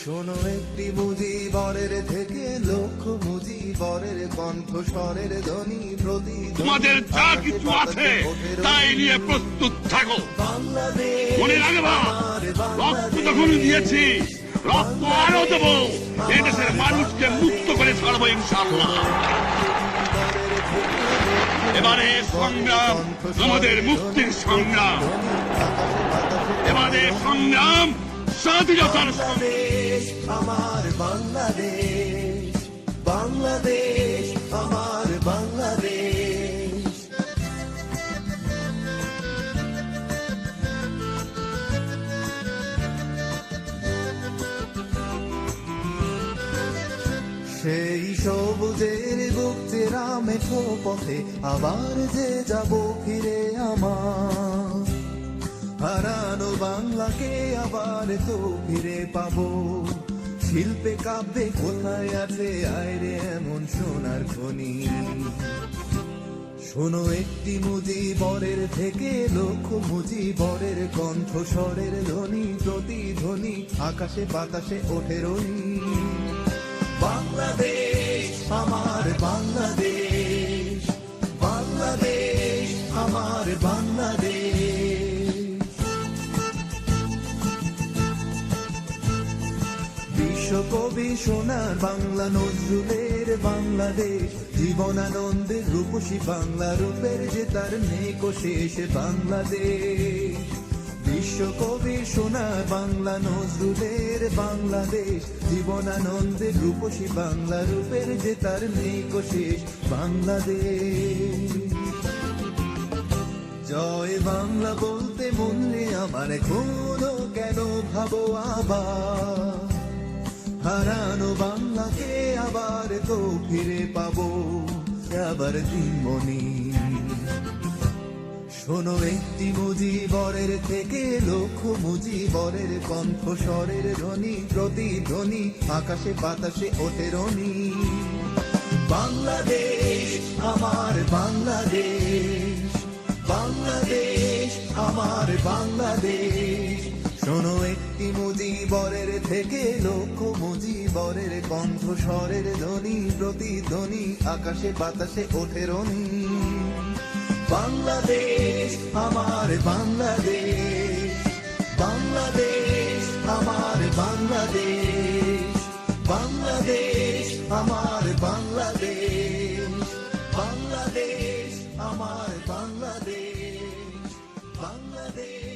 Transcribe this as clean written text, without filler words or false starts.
শোনো একটি মুজিবরের থেকে লক্ষ মুজিবরের কণ্ঠস্বরের ধ্বনি প্রতি তোমাদের যা কিছু আছে তাই নিয়ে প্রস্তুত থাকো। বাংলাদেশ মনে রাখবা, রক্ত যখন দিয়েছি রক্ত আরো দেবো। এদেশের মানুষকে মুক্ত করে ছাড়বো ইনশাআল্লাহ। এবারে সংগ্রাম আমাদের মুক্তির সংগ্রাম, এবারে সংগ্রাম স্বাধীনতার বাংলাদেশ আমার বাংলাদেশ, বাংলাদেশ আমার বাংলাদেশ। সেই সবুজের বুক চেরা মেঠো পথে আবার যে যাব ফিরে আমার, হারানো বাংলাকে আবার তো ফিরে পাবো। শিল্পে কাব্যে কোথায় আছে আয়রে এমন সোনার খনি। শোনো একটি মুজিবরের থেকে লক্ষ মুজিবরের কণ্ঠস্বরের ধ্বনি প্রতিধ্বনি আকাশে বাতাসে ওঠে রনি। বাংলাদেশ আমার বাংলাদেশ, বাংলাদেশ আমার বাংলাদেশ। বিশ্বকবি সোনার বাংলা নজরুলের বাংলাদেশ, জীবনানন্দের রূপসী বাংলা রূপের যে তার নেই কো শেষ বাংলাদেশ। বিশ্বকবি সোনার বাংলা নজরুলের বাংলাদেশ, জীবনানন্দের রূপসী বাংলা রূপের যে তার নেই কো শেষ বাংলাদেশ। জয় বাংলা বলতে মনলে আমার এখনো কেন ভাবো আবার, হারানো বাংলাকে আবার তো ফিরে পাবো আবার দিনমণি। শোনো একটি মুজিবরের থেকে লক্ষ মুজিবরের কণ্ঠস্বরের ধ্বনি প্রতিধ্বনি আকাশে বাতাসে ওঠে রনি। বাংলাদেশ আমার বাংলাদেশ, বাংলাদেশ আমার বাংলাদেশ। শোনো একটি মুজিবরের থেকে লক্ষ মুজিবরের কণ্ঠস্বরের ধ্বনি প্রতিধ্বনি আকাশে বাতাসে ওঠে রনি। বাংলাদেশ আমার বাংলাদেশ, বাংলাদেশ আমার বাংলাদেশ, বাংলাদেশ আমার বাংলাদেশ, বাংলাদেশ আমার বাংলাদেশ, বাংলাদেশ।